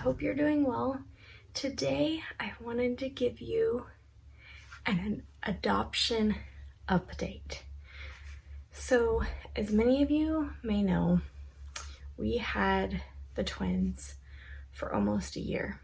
hope you're doing well. Today, I wanted to give you an adoption update. So, as many of you may know, we had the twins for almost a year.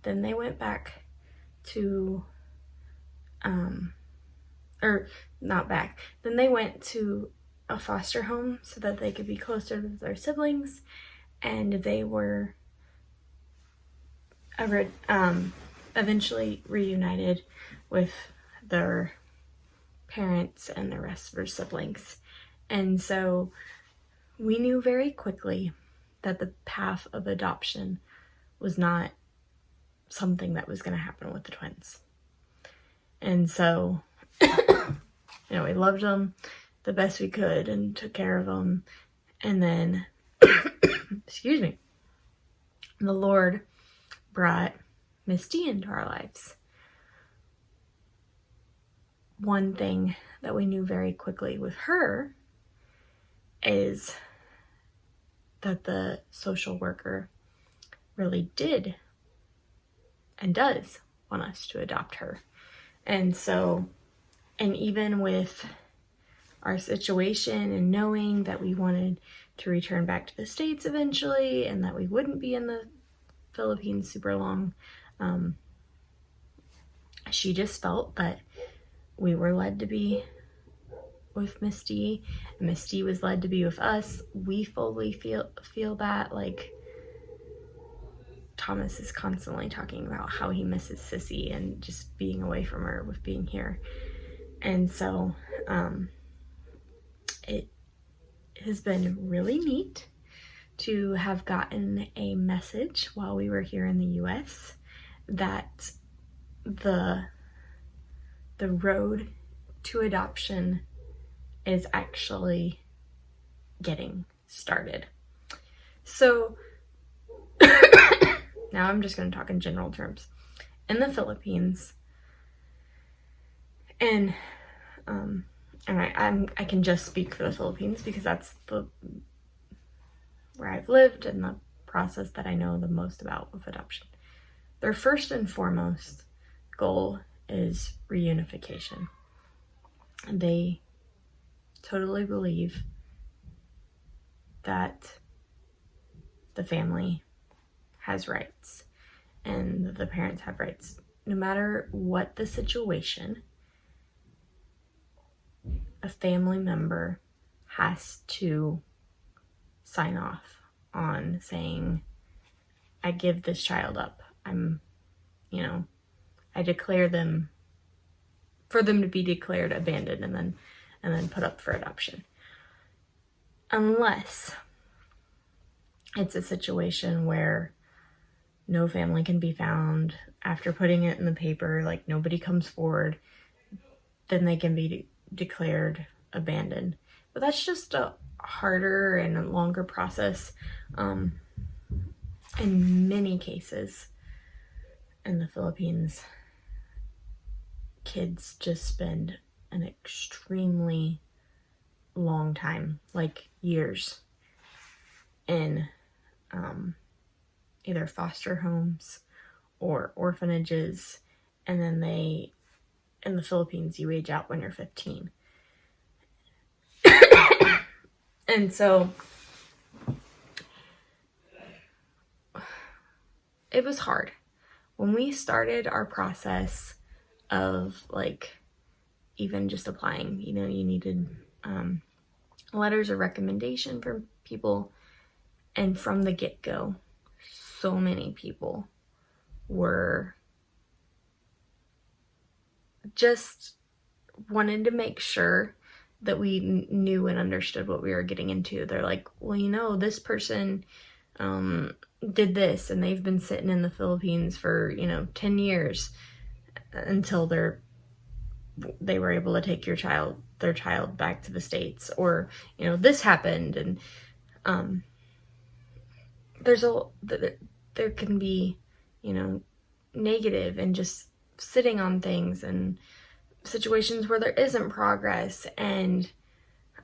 Then they went back to, then they went to a foster home so that they could be closer to their siblings, and they were eventually reunited with their parents and the rest of their siblings. And so we knew very quickly that the path of adoption was not something that was going to happen with the twins. And so, we loved them the best we could and took care of them. And then, excuse me, the Lord brought Misty into our lives. One thing that we knew very quickly with her is that the social worker really did and does want us to adopt her. And even with our situation and knowing that we wanted to return back to the States eventually and that we wouldn't be in the Philippines super long, she just felt that we were led to be with Misty. Misty was led to be with us. We fully feel that. Like, Thomas is constantly talking about how he misses Sissy and just being away from her with being here. And so it has been really neat to have gotten a message while we were here in the US that the road to adoption is actually getting started. So now I'm just going to talk in general terms. In the Philippines, and I can just speak for the Philippines because that's where I've lived and the process that I know the most about with adoption. Their first and foremost goal is reunification. They totally believe that the family has rights and the parents have rights. No matter what the situation, a family member has to sign off on saying, I give this child up. I declare them, for them to be declared abandoned and then put up for adoption. Unless it's a situation where no family can be found after putting it in the paper, like nobody comes forward, then they can be declared abandoned. But that's just a harder and a longer process. In many cases in the Philippines, kids just spend an extremely long time, like years, in either foster homes or orphanages, and then in the Philippines, you age out when you're 15. And so it was hard. When we started our process of even just applying, you needed letters of recommendation from people. And from the get-go, so many people were just wanted to make sure that we knew and understood what we were getting into. They're like, well, this person did this and they've been sitting in the Philippines for 10 years until they were able to take their child back to the States, or this happened. And there can be negative and just sitting on things and situations where there isn't progress. And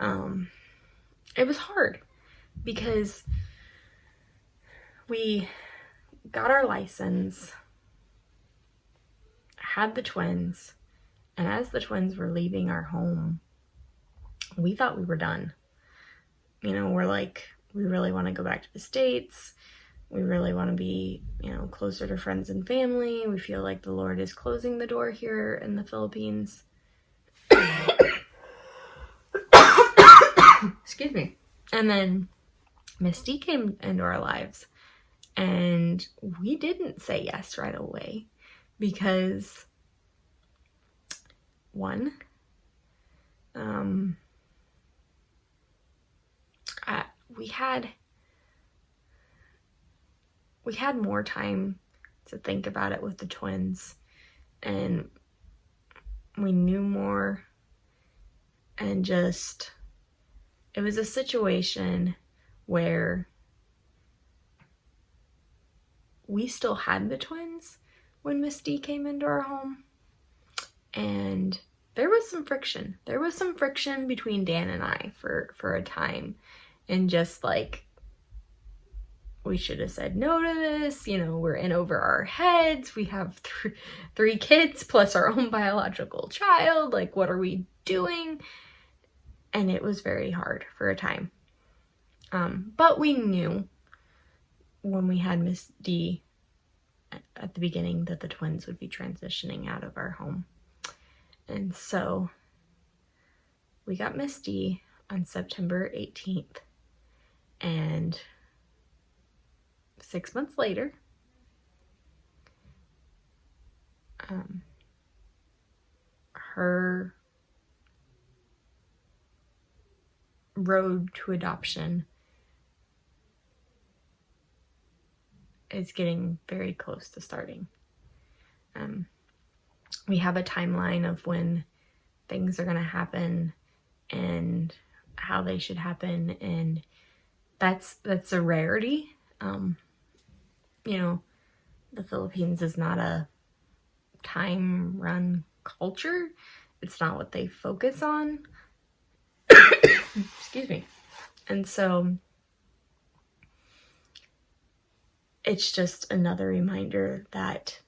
it was hard because we got our license, had the twins, and as the twins were leaving our home, we thought we were done. You know, we're like, we really want to go back to the States. We really want to be, you know, closer to friends and family. We feel like the Lord is closing the door here in the Philippines. Excuse me. And then Misty came into our lives, and we didn't say yes right away because, one, we had more time to think about it with the twins, and we knew more, and just, it was a situation where we still had the twins when Misty came into our home, and there was some friction. There was some friction between Dan and I for a time, and just like, we should have said no to this, you know, we're in over our heads, we have three kids plus our own biological child, like, what are we doing? And it was very hard for a time. But we knew when we had Miss D at the beginning that the twins would be transitioning out of our home. And so we got Miss D on September 18th. And 6 months later, her road to adoption is getting very close to starting. We have a timeline of when things are going to happen and how they should happen, and that's a rarity. You know, the Philippines is not a time run culture. It's not what they focus on. Excuse me. And so it's just another reminder that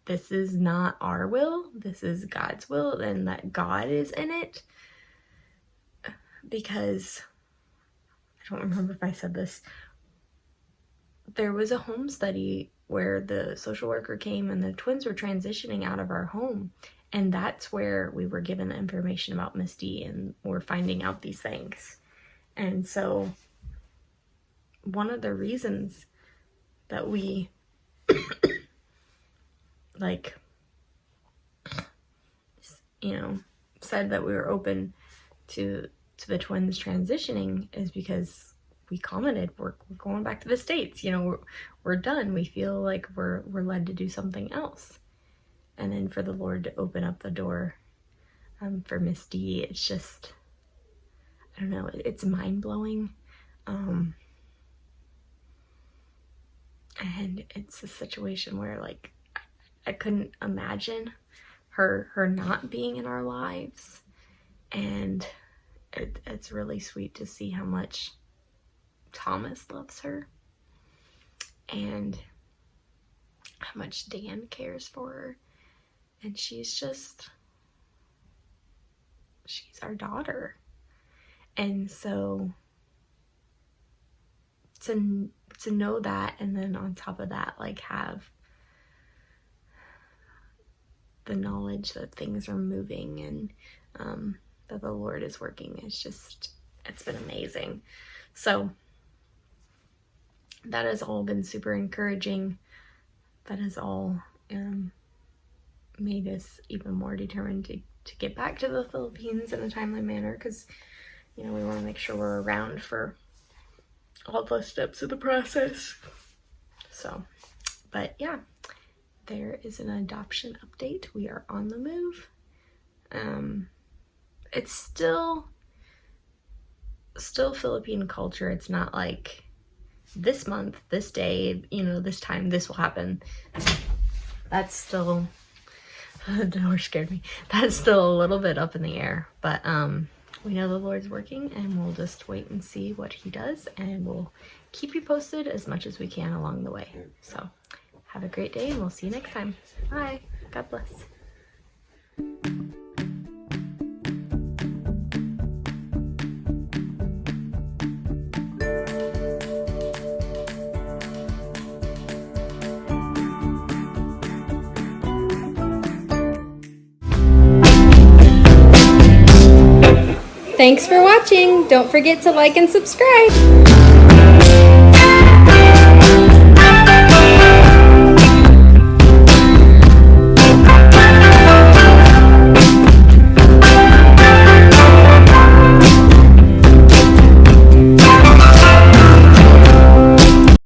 this is not our will, this is God's will, and that God is in it. Because, I don't remember if I said this, there was a home study where the social worker came and the twins were transitioning out of our home. And that's where we were given the information about Misty, and we're finding out these things. And so one of the reasons that we like, you know, said that we were open to the twins transitioning is because we commented, we're going back to the States, you know, we're done. We feel like we're led to do something else. And then for the Lord to open up the door for Misty, it's just, I don't know, it's mind-blowing. And it's a situation where, like, I couldn't imagine her not being in our lives. And it's really sweet to see how much Thomas loves her and how much Dan cares for her. And she's our daughter. And so to know that, and then on top of that, like, have the knowledge that things are moving and that the Lord is working, it's been amazing. So that has all been super encouraging. That has all made us even more determined to get back to the Philippines in a timely manner, because, you know, we want to make sure we're around for all the steps of the process. So, but yeah, there is an adoption update. We are on the move. It's still Philippine culture. It's not like this month, this day, you know, this time, this will happen. That's still, the door scared me. That's still a little bit up in the air, but we know the Lord's working, and we'll just wait and see what he does, and we'll keep you posted as much as we can along the way. So have a great day, and we'll see you next time. Bye. God bless. Thanks for watching. Don't forget to like and subscribe.